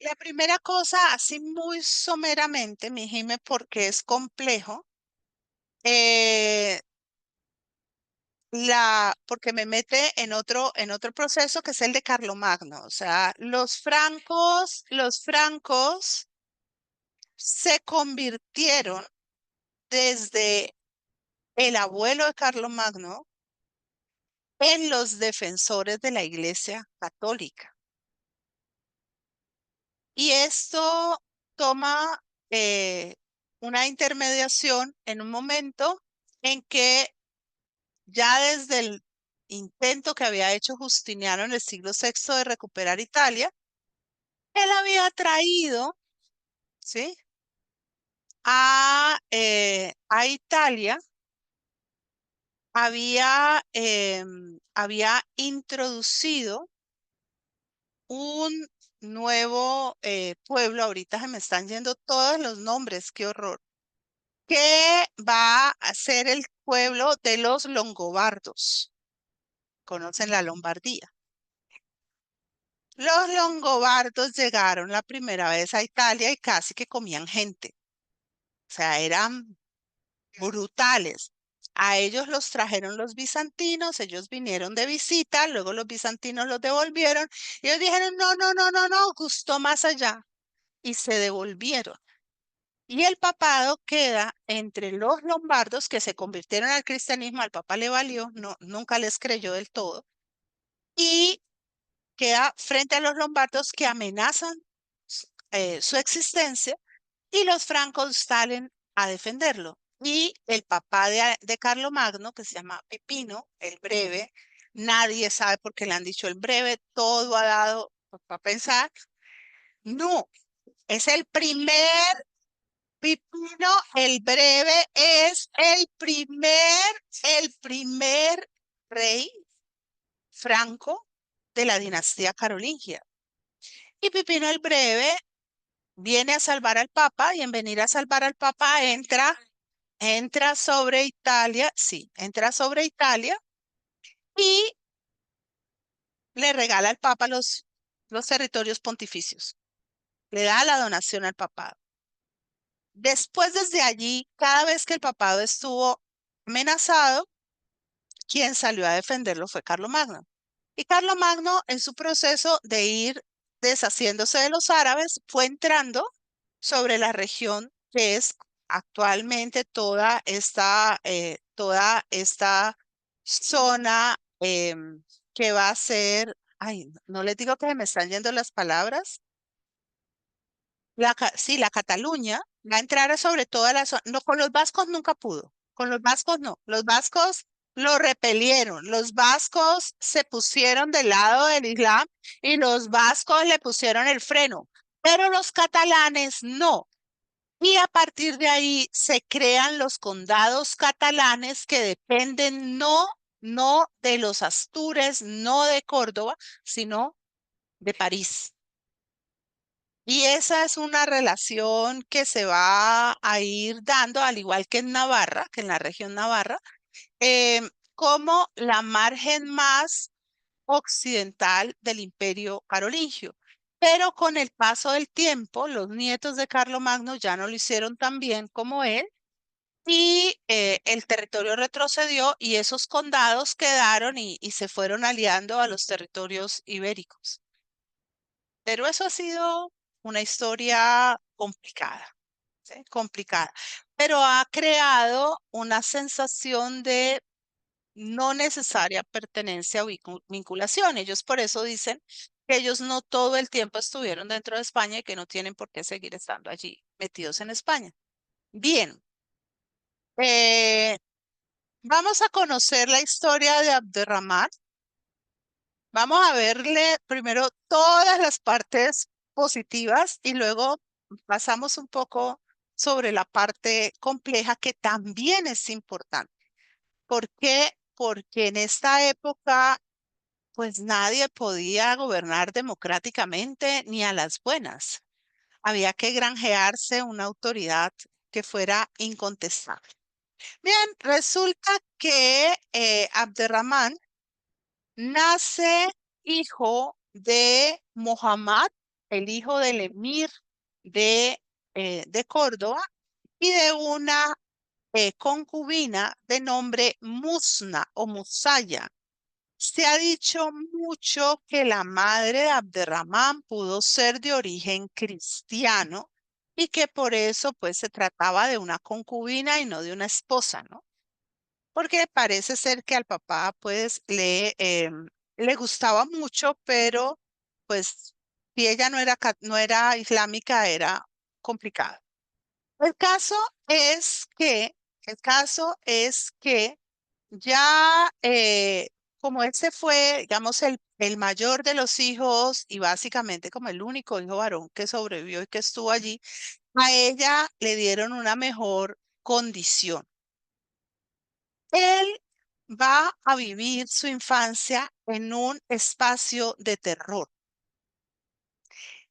La primera cosa, así muy someramente, mi Jime, porque es complejo, eh, porque me mete en otro proceso que es el de Carlomagno. O sea, los francos se convirtieron desde el abuelo de Carlomagno en los defensores de la Iglesia Católica. Y esto toma una intermediación en un momento en que ya desde el intento que había hecho Justiniano en el siglo VI de recuperar Italia, él había traído, ¿sí?, a Italia, había introducido un nuevo pueblo. Ahorita se me están yendo todos los nombres, qué horror, que va a ser el pueblo de los longobardos. ¿Conocen la Lombardía? Los longobardos llegaron la primera vez a Italia y casi que comían gente. O sea, eran brutales. A ellos los trajeron los bizantinos, ellos vinieron de visita, luego los bizantinos los devolvieron y ellos dijeron, no, no, no, no, no, gustó más allá y se devolvieron. Y el papado queda entre los lombardos que se convirtieron al cristianismo, al papa le valió, no, nunca les creyó del todo, y queda frente a los lombardos que amenazan su existencia y los francos salen a defenderlo. Y el papá de Carlomagno, que se llama Pipino, el Breve, nadie sabe por qué le han dicho el Breve, todo ha dado para pensar. No, es el primer Pipino, el Breve es el primer rey franco de la dinastía carolingia. Y Pipino el Breve viene a salvar al Papa y en venir a salvar al Papa entra sobre Italia, sí, entra sobre Italia y le regala al Papa los territorios pontificios. Le da la donación al papado. Después, desde allí, cada vez que el papado estuvo amenazado, quien salió a defenderlo fue Carlomagno. Y Carlomagno, en su proceso de ir deshaciéndose de los árabes, fue entrando sobre la región que es actualmente toda esta zona, que va a ser, ay, no les digo que se me están yendo las palabras, sí, la Cataluña va a entrar sobre toda la zona. No, con los vascos nunca pudo. Con los vascos no. Los vascos lo repelieron. Los vascos se pusieron del lado del Islam y los vascos le pusieron el freno. Pero los catalanes no. Y a partir de ahí se crean los condados catalanes que dependen no de los Astures, no de Córdoba, sino de París. Y esa es una relación que se va a ir dando, al igual que en Navarra, que en la región Navarra, como la margen más occidental del imperio carolingio. Pero con el paso del tiempo, los nietos de Carlomagno ya no lo hicieron tan bien como él y el territorio retrocedió y esos condados quedaron y se fueron aliando a los territorios ibéricos. Pero eso ha sido una historia complicada, ¿sí? Complicada, pero ha creado una sensación de no necesaria pertenencia o vinculación. Ellos por eso dicen que ellos no todo el tiempo estuvieron dentro de España y que no tienen por qué seguir estando allí metidos en España. Bien, eh, vamos a conocer la historia de Abderramán. Vamos a verle primero todas las partes positivas y luego pasamos un poco sobre la parte compleja que también es importante. ¿Por qué? Porque en esta época, pues nadie podía gobernar democráticamente ni a las buenas. Había que granjearse una autoridad que fuera incontestable. Bien, resulta que Abderramán nace hijo de Muhammad el hijo del emir de Córdoba y de una concubina de nombre Musna o Musaya. Se ha dicho mucho que la madre de Abderramán pudo ser de origen cristiano y que por eso pues se trataba de una concubina y no de una esposa, ¿no? Porque parece ser que al papá pues le gustaba mucho, pero pues si ella no era islámica era complicado. El caso es que, el caso es que ya como él se fue, digamos, el mayor de los hijos y básicamente como el único hijo varón que sobrevivió y que estuvo allí, a ella le dieron una mejor condición. Él va a vivir su infancia en un espacio de terror.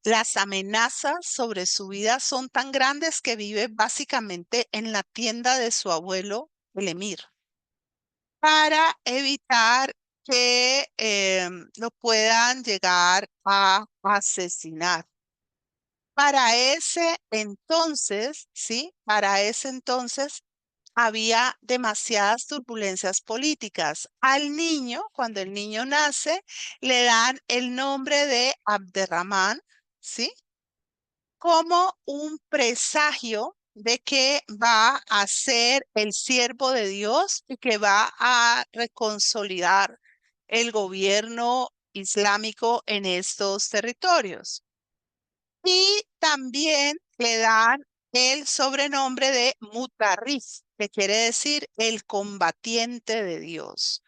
Las amenazas sobre su vida son tan grandes que vive básicamente en la tienda de su abuelo, el emir, para evitar que lo puedan llegar a asesinar. Para ese entonces, ¿sí? Para ese entonces había demasiadas turbulencias políticas. Al niño, cuando el niño nace, le dan el nombre de Abderramán, ¿sí? Como un presagio de que va a ser el siervo de Dios y que va a reconsolidar el gobierno islámico en estos territorios. Y también le dan el sobrenombre de Mutarrif, que quiere decir el combatiente de Dios,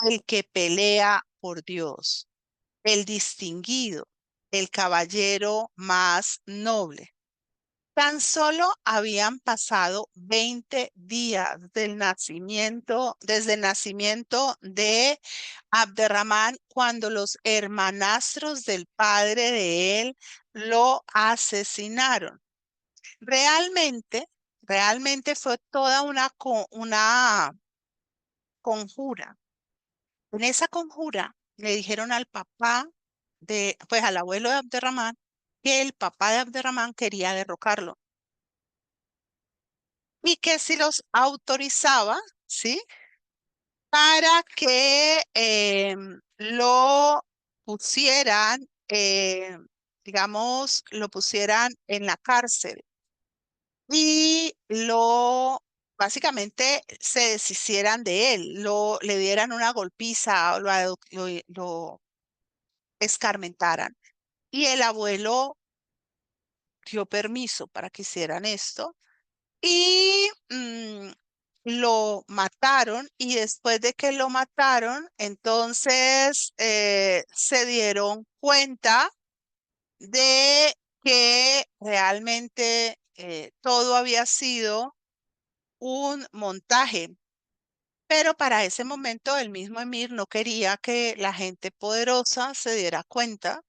el que pelea por Dios, el distinguido, el caballero más noble. Tan solo habían pasado 20 días del nacimiento, desde el nacimiento de Abderramán, cuando los hermanastros del padre de él lo asesinaron. Realmente, realmente fue toda una conjura. En esa conjura le dijeron al papá pues al abuelo de Abderramán, que el papá de Abderramán quería derrocarlo y que si los autorizaba, ¿sí? Para que lo pusieran, digamos, lo pusieran en la cárcel y básicamente se deshicieran de él, le dieran una golpiza o lo escarmentaran. Y el abuelo dio permiso para que hicieran esto y lo mataron y después de que lo mataron, entonces se dieron cuenta de que realmente todo había sido un montaje. Pero para ese momento el mismo Emir no quería que la gente poderosa se diera cuenta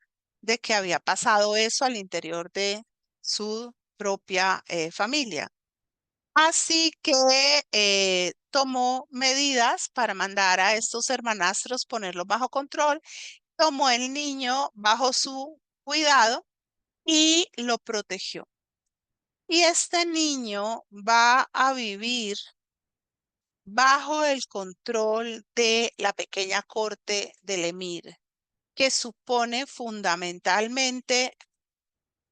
de que había pasado eso al interior de su propia familia. Así que tomó medidas para mandar a estos hermanastros ponerlos bajo control, tomó el niño bajo su cuidado y lo protegió. Y este niño va a vivir bajo el control de la pequeña corte del emir, que supone fundamentalmente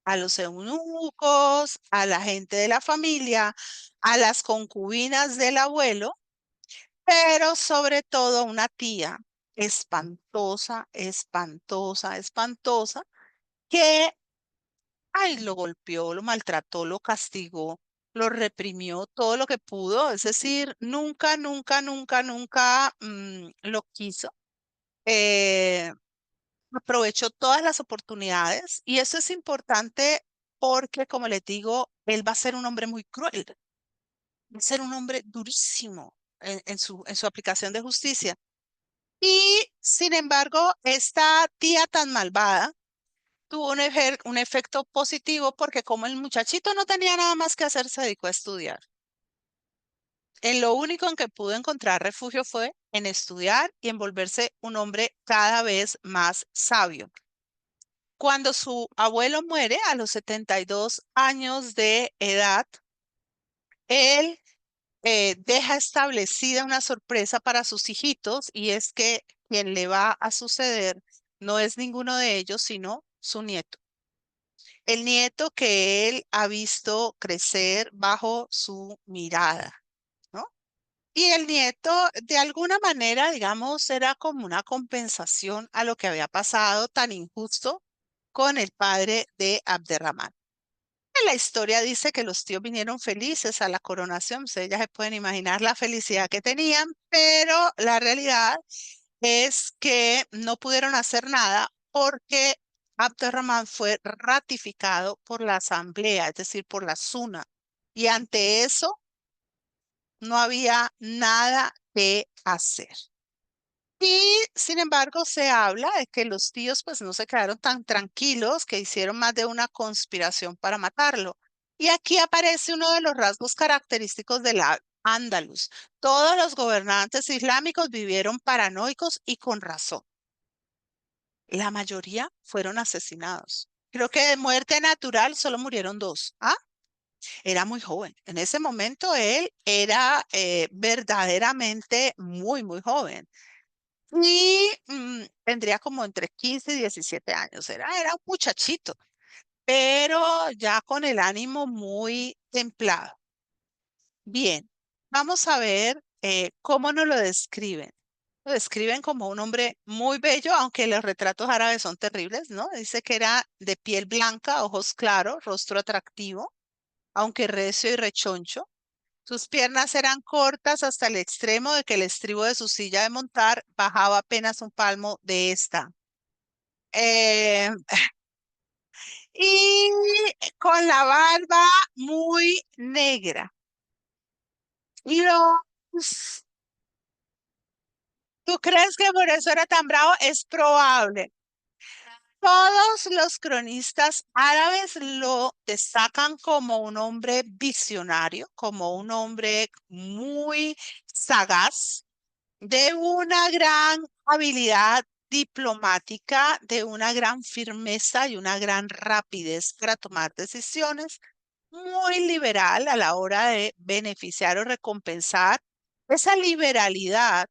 a los eunucos, a la gente de la familia, a las concubinas del abuelo, pero sobre todo a una tía espantosa, espantosa, espantosa, que, ay, lo golpeó, lo maltrató, lo castigó, lo reprimió todo lo que pudo, es decir, nunca, nunca, nunca, nunca lo quiso. Eh, Aprovechó todas las oportunidades y eso es importante porque, como les digo, él va a ser un hombre muy cruel, va a ser un hombre durísimo en su aplicación de justicia. Y, sin embargo, esta tía tan malvada tuvo un efecto positivo porque como el muchachito no tenía nada más que hacer, se dedicó a estudiar. En lo único en que pudo encontrar refugio fue en estudiar y en volverse un hombre cada vez más sabio. Cuando su abuelo muere a los 72 años de edad, él deja establecida una sorpresa para sus hijitos y es que quien le va a suceder no es ninguno de ellos, sino su nieto. El nieto que él ha visto crecer bajo su mirada, ¿no? Y el nieto, de alguna manera, digamos, era como una compensación a lo que había pasado tan injusto con el padre de Abderramán. La historia dice que los tíos vinieron felices a la coronación, ustedes ya se pueden imaginar la felicidad que tenían, pero la realidad es que no pudieron hacer nada porque Abderramán fue ratificado por la asamblea, es decir, por la SUNA. Y ante eso no había nada que hacer. Y sin embargo, se habla de que los tíos pues no se quedaron tan tranquilos que hicieron más de una conspiración para matarlo. Y aquí aparece uno de los rasgos característicos de la Andalus. Todos los gobernantes islámicos vivieron paranoicos y con razón. La mayoría fueron asesinados. Creo que de muerte natural solo murieron dos. ¿Ah? Era muy joven. En ese momento él era verdaderamente muy joven. Y tendría como entre 15 y 17 años. Era un muchachito, pero ya con el ánimo muy templado. Bien, vamos a ver cómo nos lo describen. Lo describen como un hombre muy bello, aunque los retratos árabes son terribles, ¿no? Dice que era de piel blanca, ojos claros, rostro atractivo, aunque recio y rechoncho. Sus piernas eran cortas hasta el extremo de que el estribo de su silla de montar bajaba apenas un palmo de esta. Eh, y con la barba muy negra. Los, ¿Tú crees que por eso era tan bravo? Es probable. Todos los cronistas árabes lo destacan como un hombre visionario, como un hombre muy sagaz, de una gran habilidad diplomática, de una gran firmeza y una gran rapidez para tomar decisiones, muy liberal a la hora de beneficiar o recompensar. Esa liberalidad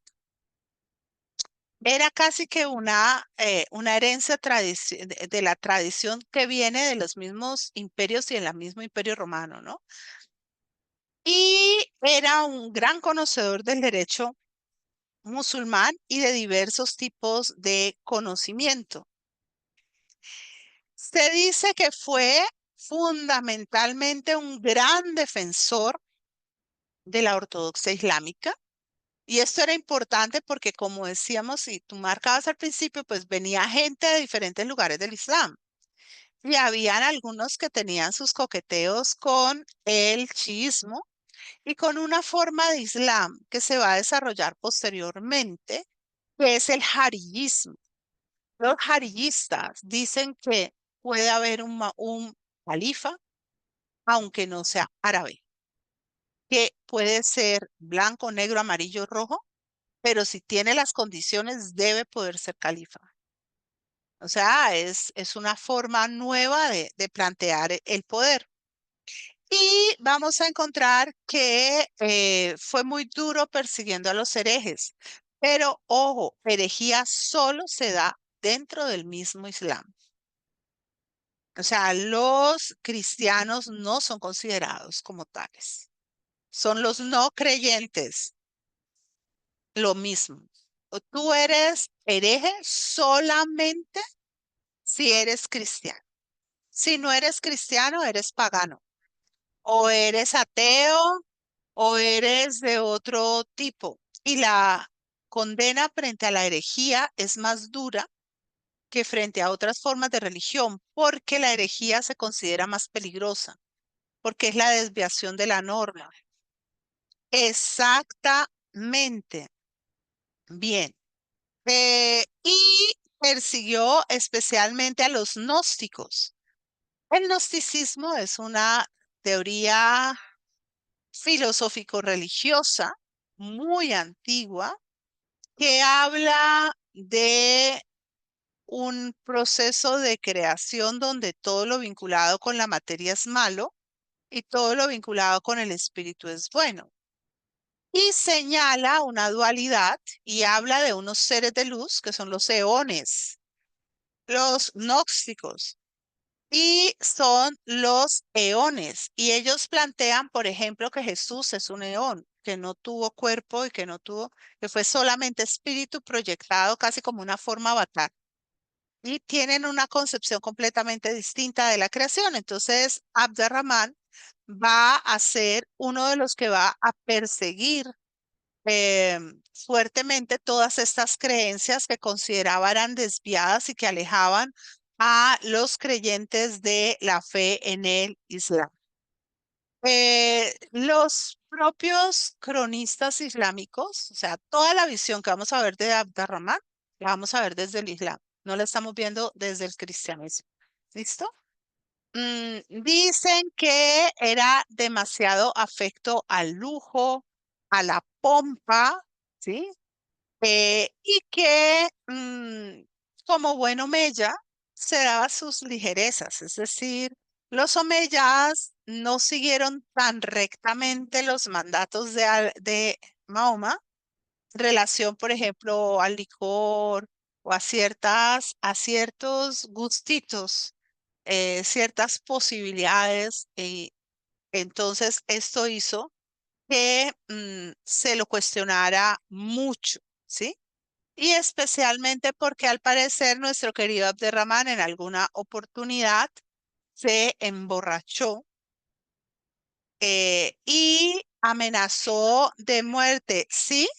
era casi que una herencia de la tradición que viene de los mismos imperios y en el mismo imperio romano, ¿no? Y era un gran conocedor del derecho musulmán y de diversos tipos de conocimiento. Se dice que fue fundamentalmente un gran defensor de la ortodoxia islámica. Y esto era importante porque, como decíamos, y tú marcabas al principio, pues venía gente de diferentes lugares del Islam. Y habían algunos que tenían sus coqueteos con el chiismo y con una forma de Islam que se va a desarrollar posteriormente, que es el hariyismo. Los hariyistas dicen que puede haber un califa, aunque no sea árabe, que puede ser blanco, negro, amarillo, rojo, pero si tiene las condiciones debe poder ser califa. O sea, es una forma nueva de plantear el poder. Y vamos a encontrar que fue muy duro persiguiendo a los herejes. Pero ojo, herejía solo se da dentro del mismo Islam. O sea, los cristianos no son considerados como tales. Son los no creyentes, lo mismo. Tú eres hereje solamente si eres cristiano. Si no eres cristiano, eres pagano. O eres ateo o eres de otro tipo. Y la condena frente a la herejía es más dura que frente a otras formas de religión, porque la herejía se considera más peligrosa, porque es la desviación de la norma. Exactamente. Bien. Y persiguió especialmente a los gnósticos. El gnosticismo es una teoría filosófico-religiosa muy antigua que habla de un proceso de creación donde todo lo vinculado con la materia es malo y todo lo vinculado con el espíritu es bueno. Y señala una dualidad y habla de unos seres de luz que son los eones, los gnósticos, y son los eones. Y ellos plantean, por ejemplo, que Jesús es un eón, que no tuvo cuerpo y que fue solamente espíritu proyectado casi como una forma avatar. Y tienen una concepción completamente distinta de la creación. Entonces, Abderramán va a ser uno de los que va a perseguir fuertemente todas estas creencias que consideraba eran desviadas y que alejaban a los creyentes de la fe en el Islam. Los propios cronistas islámicos, o sea, toda la visión que vamos a ver de Abderramán, la vamos a ver desde el Islam, no la estamos viendo desde el cristianismo. ¿Listo? Dicen que era demasiado afecto al lujo, a la pompa, ¿sí? Y que como buen omeya se daba sus ligerezas, es decir, los omeyas no siguieron tan rectamente los mandatos de Mahoma, en relación, por ejemplo, al licor o a ciertos gustitos, ciertas posibilidades. Y entonces esto hizo que se lo cuestionara mucho, ¿sí? Y especialmente porque al parecer nuestro querido Abderramán en alguna oportunidad se emborrachó y amenazó de muerte. Sí,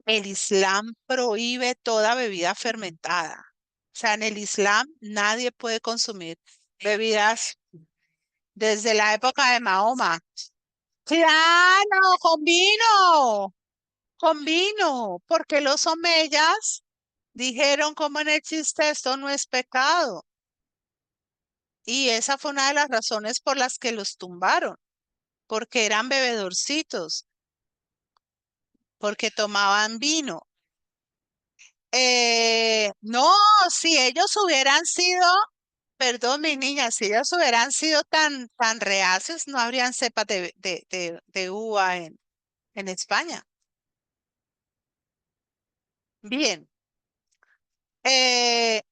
el Islam prohíbe toda bebida fermentada. O sea, en el Islam nadie puede consumir bebidas desde la época de Mahoma. Claro, con vino, porque los omeyas dijeron como en el chiste, esto no es pecado. Y esa fue una de las razones por las que los tumbaron, porque eran bebedorcitos, porque tomaban vino. No, si ellos hubieran sido, perdón, mi niña, si ellos hubieran sido tan reacios, no habrían cepas de uva en España. Bien. eh,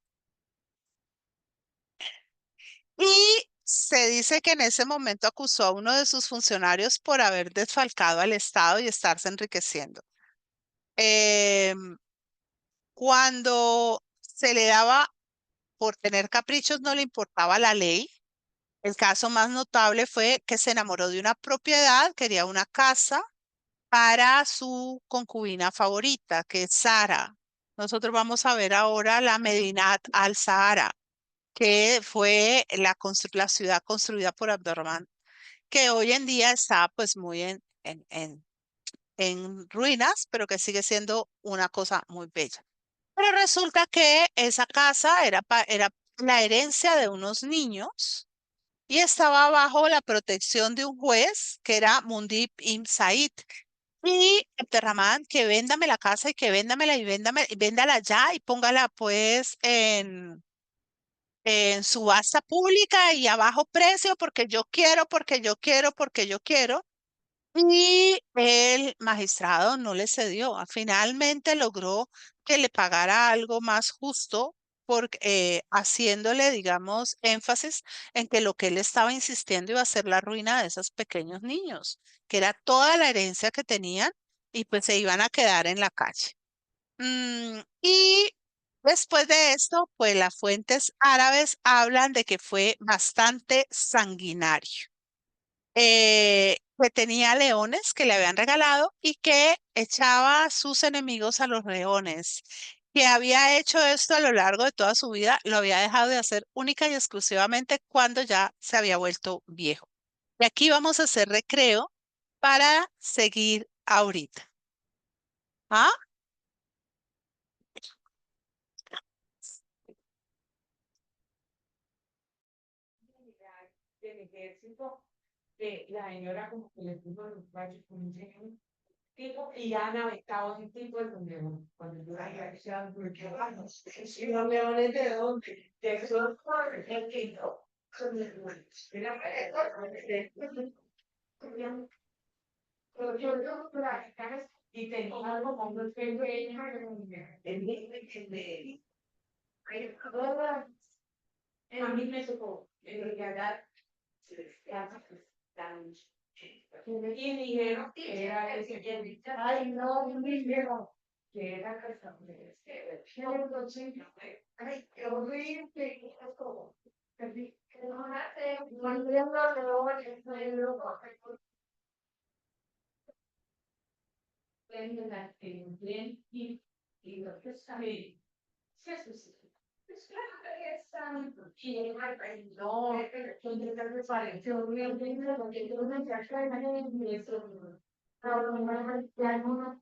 y se dice que en ese momento acusó a uno de sus funcionarios por haber desfalcado al Estado y estarse enriqueciendo. Em, Cuando se le daba por tener caprichos, no le importaba la ley. El caso más notable fue que se enamoró de una propiedad, quería una casa para su concubina favorita, que es Sara. Nosotros vamos a ver ahora la Medinat al-Sahara, que fue la ciudad construida por Abdurrahman, que hoy en día está pues muy en ruinas, pero que sigue siendo una cosa muy bella. Pero resulta que esa casa era la herencia de unos niños y estaba bajo la protección de un juez que era Mundib ibn Said. Y Abderramán, que véndame la casa y que véndala ya y póngala pues en subasta pública y a bajo precio porque yo quiero, porque yo quiero, porque yo quiero. Y el magistrado no le cedió. Finalmente logró que le pagara algo más justo haciéndole, digamos, énfasis en que lo que él estaba insistiendo iba a ser la ruina de esos pequeños niños, que era toda la herencia que tenían y pues se iban a quedar en la calle. Y después de esto, pues las fuentes árabes hablan de que fue bastante sanguinario, que tenía leones que le habían regalado y que echaba a sus enemigos a los leones, que había hecho esto a lo largo de toda su vida, lo había dejado de hacer única y exclusivamente cuando ya se había vuelto viejo. Y aquí vamos a hacer recreo para seguir ahorita. ¿Ah? Del ejército, la señora como que le puso a los machos como un señor. tipo, y han aventado un tipo de león. Cuando yo era ya, porque vamos, si los leones de dónde, de sur, el quinto. Mira, yo por acá y tengo algo como un pequeño a mí me tocó llegar y dijeron que era ese que ay no, no me dijeron que era casable. Ay, qué horrible, es como que no hace, volviendo a leones, bien y lo que sabe, sí, sí, sí. Es claro que es tan y no, donde te pareció bien, porque yo no sé acá en eso. Ahora ya no.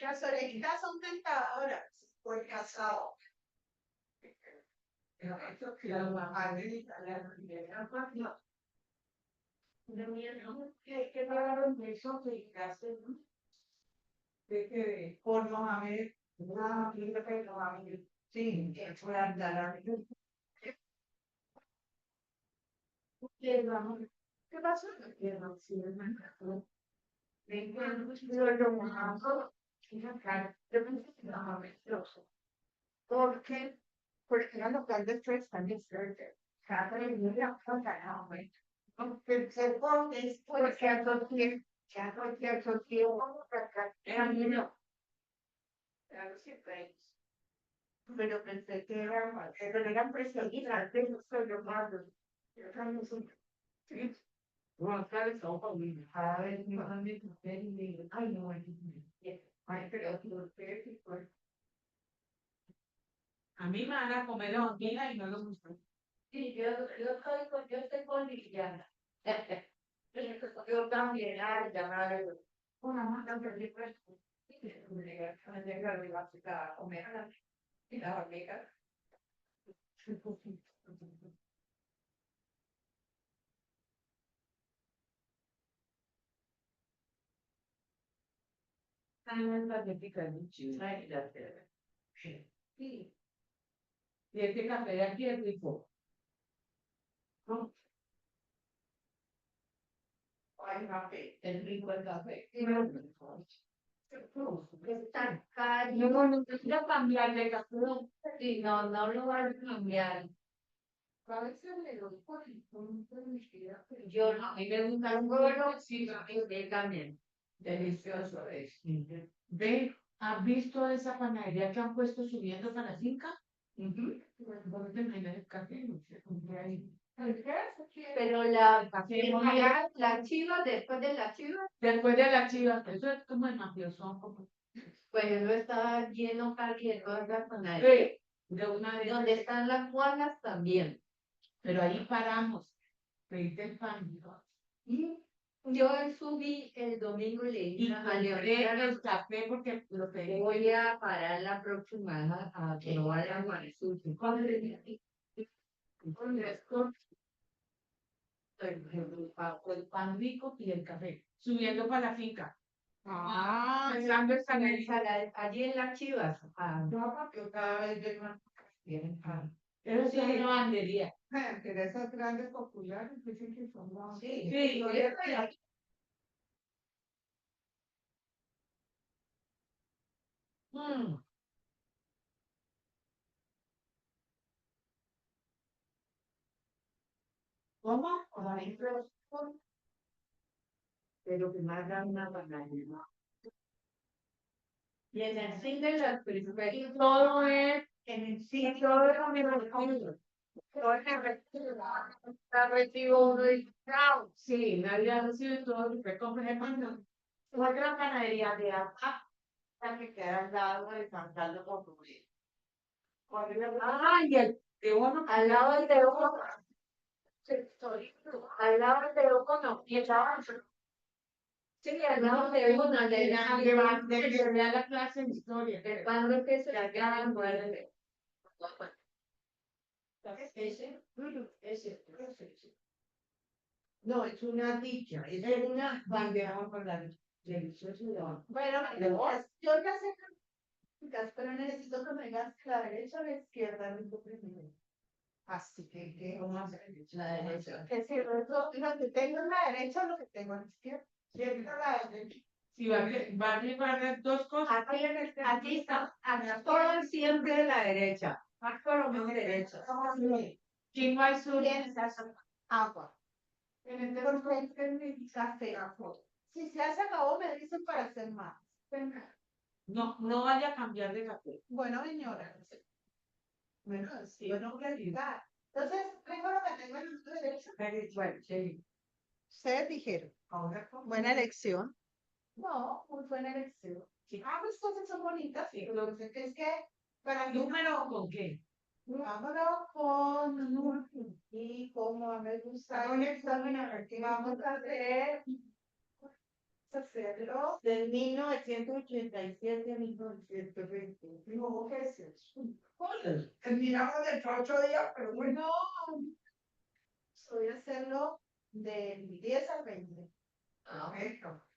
Las orejitas son tentadoras por casado. La mamá de la primera página. De mi hermano, que pagaron de eso que hace, de que por Mohamed, una amiga que Mohamed, sí, que fue a andar. ¿Qué pasó? Que no, sí, hermano. Vengan, yo lo mando, y acá, yo pensé que no, maestroso. Porque, porque era local de tres años, cada día, cada momento. Porque se pone, porque a cualquier, como acá, era niño. Claro, siempre. Pero pensé que era, pero eran perseguidas, de los hermanos. Yo también soy. Sí. Well, sabes, son familia. A ver, mi mamá me dice, ay, no, ay, pero ustedes, pues. A mí me van a comer la hormiga y no lo gusta. Sí, yo estoy con Liliana. Yo también, ay, llamar una más de pues. Me llega a comer y la hormiga. Ah, la de picar mucho. Ay, la de. Sí. Y este café de aquí es rico. ¿No? Ay, café. Es rico el café. Sí, no, es tan caro. No, no quiero cambiar de café. Sí, no, no lo van a cambiar. A veces me lo ponen con publicidad. Yo no, a mí me gusta el gorro, sí, también. Delicioso es. Ve, ¿has visto esa panadería que han puesto subiendo para la finca? Vos te imaginas el café, no sé, compré ahí. Pero la chiva, después de la chiva. Después de la chiva, eso es como el mafioso, como. Pues eso está lleno casi de todas las panaderías. Sí, de una vez. Donde están las Juanas también. Pero ahí paramos, pediste el pan, ¿no? Y yo subí el domingo y le dije a Leonora el café porque lo pedí. Voy a parar la próxima a probar el guarisucho. Con esto, el pan rico y el café, subiendo para la finca. Pensando allí en las chivas. No, porque cada vez de más tienen pan. Pero sí, es una bandería. Pero esas grandes populares dicen que son más. Sí, sí, ¿cómo? Pero que más da una banana. Y en el fin de las periferias, todo es, en el fin, todo es un recibo. Todo es está recibo uno y chao. Sí, nadie ha recibido todo lo que compra de mano. Otra panadería de acá, la que queda al lado de San Carlos Borromeo. Ah, y el de uno, al lado del de uno. Al lado de uno no, y estaba sí, al lado de uno de la clase de historia. Cuando que se la gran muerte. Ese. No, es una dicha, es una bandera con la deliciosa. Bueno, yo ya sé pero necesito que me digas la derecha o la izquierda. Así que vamos a hacer la derecha. Que si lo que tengo en la derecha o lo que tengo en la izquierda. Siempre la derecha. Si va a llevar dos cosas. Aquí está. Todo siempre de la derecha. Más por lo menos derecha. ¿Quién va al sur? Agua. En este momento es café. Si se hace acabó, me dicen para hacer más. No, no vaya a cambiar de café. Bueno, señora. Bueno, sí, yo no voy a ayudar. Entonces, tengo lo que tengo en el derecho. Bueno, sí. Ustedes dijeron. Ahora, buena elección. No, muy buena elección. Sí. Pues cosas son bonitas. Sí. Lo que sé es que para mí. ¿Número con qué? Vámonos con y como me gusta un examen vamos a hacerlo del 1987 a 1920. No, ¿qué es eso? Terminamos de 8 días, pero bueno. Voy a hacerlo del 10 al 20.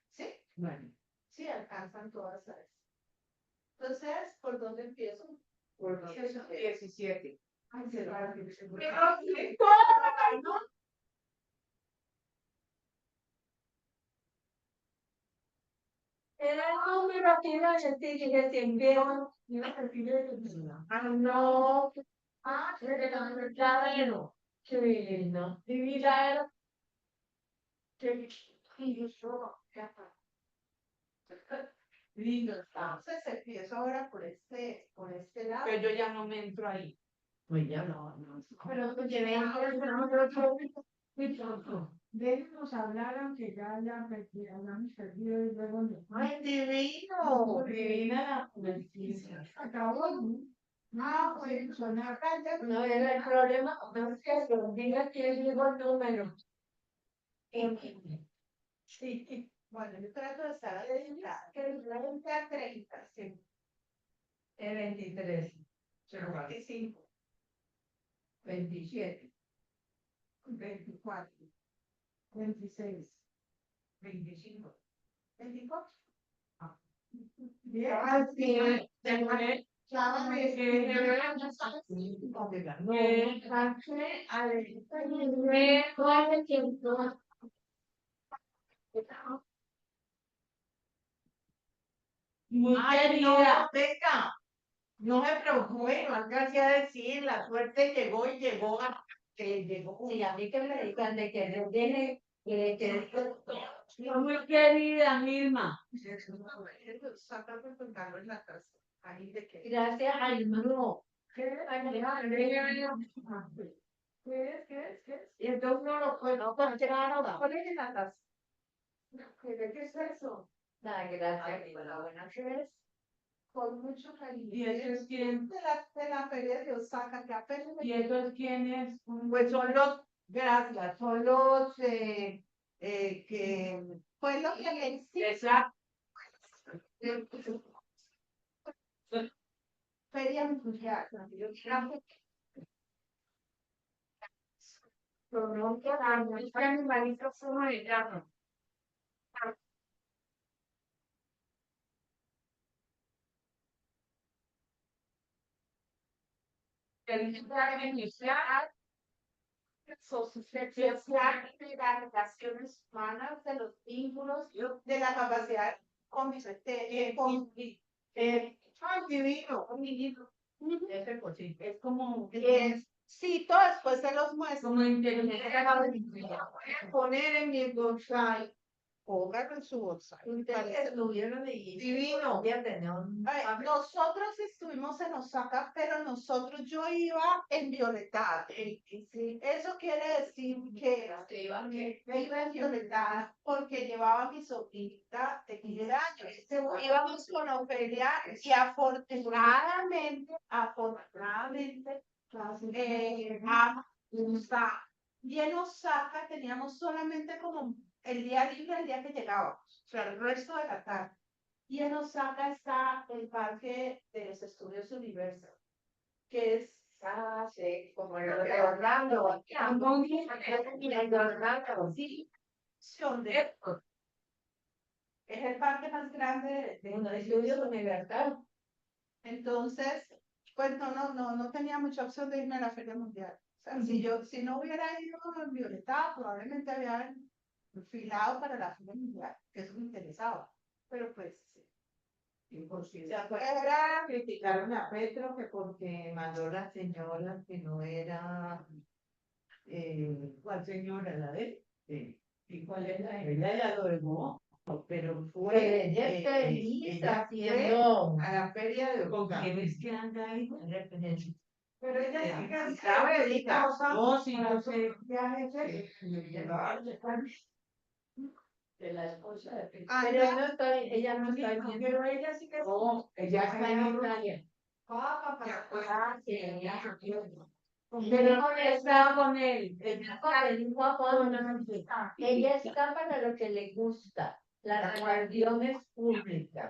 ¿Sí? Bueno. Sí, alcanzan todas esas. Entonces, ¿por dónde empiezo? Por 17. Ay, se va a decir. Era el número que iba a decir que te enviaron. No. Claro. Qué lindo. Divina. Lindo. Entonces empiezo ahora por este lado. Pero yo ya no me entro ahí. Pues ya no. Pero pues déjenos hablar aunque ya hablamos perdido y luego no. ¡Ay, divino! Divina la acabó. No, pues sonar. No era el problema, no es que diga que llegó el número. Sí. Bueno, yo trato de estar adelantada. Que el 20 a 30, sí. El 23. 25. 27. 24. 26. 25. 24. Bien. Sí, muy querida, venga, no me preocupe, no alcancé a decir, la suerte llegó y llegó a que llegó. Sí, a mí que me digan de que le viene muy querida, misma. Gracias al no. ¿Qué es? Y entonces no lo puedo poner en la taza. ¿Qué es eso? Gracias. Buenas noches. Con mucho cariño. ¿Y eso es quién? De la feria de Osaka, que apenas. ¿Y esos quiénes? Pues son los, gracias, son los que. Fue lo que me hiciste. Exacto. Feria mundial. No, que animalitos son americanos. Felicidades inicial. Social de las relaciones humanas, de los vínculos, de la capacidad divino. Es como sí, todo después se los muestro. Como inteligencia. Poner en mi website. Póngalo en su bolsa. Divino. Nosotros estuvimos en Osaka, pero yo iba en violeta. Eso quiere decir que me iba en violeta porque llevaba a mi sobrinita de 15 años. Íbamos con Ofelia y afortunadamente, Y en Osaka teníamos solamente como el día libre el día que llegábamos, o sea, el resto de la tarde. Y en Osaka está el parque de los estudios Universal, que es Sí, como lo de Orlando. El de Orlando, sí. opción de- es el parque más grande de De estudios universal. entonces, pues no tenía mucha opción de irme a la Feria Mundial. O sea, si no hubiera ido en Violeta, probablemente había filado para la Feria Mundial, que eso me interesaba. Pero pues, Y por si se afuera, criticaron a Petro que porque mandó la señora que no era, ¿cuál señora? La de él. Sí. ¿Y cuál es la de él? Ella ya lo dejó, pero fue, Ella es feliz ella haciendo. fue a la feria de ¿Con Osaka. quién es que anda ahí? pero ella sí que Sabe, Erika. No, sí, yo sé. De la esposa de Petro. Ah, Pero no. ella no está en Pero ella sí que No, ella está en Italia. Sí, ella. Pero no estaba con él. Ella está para lo que le gusta, las relaciones públicas.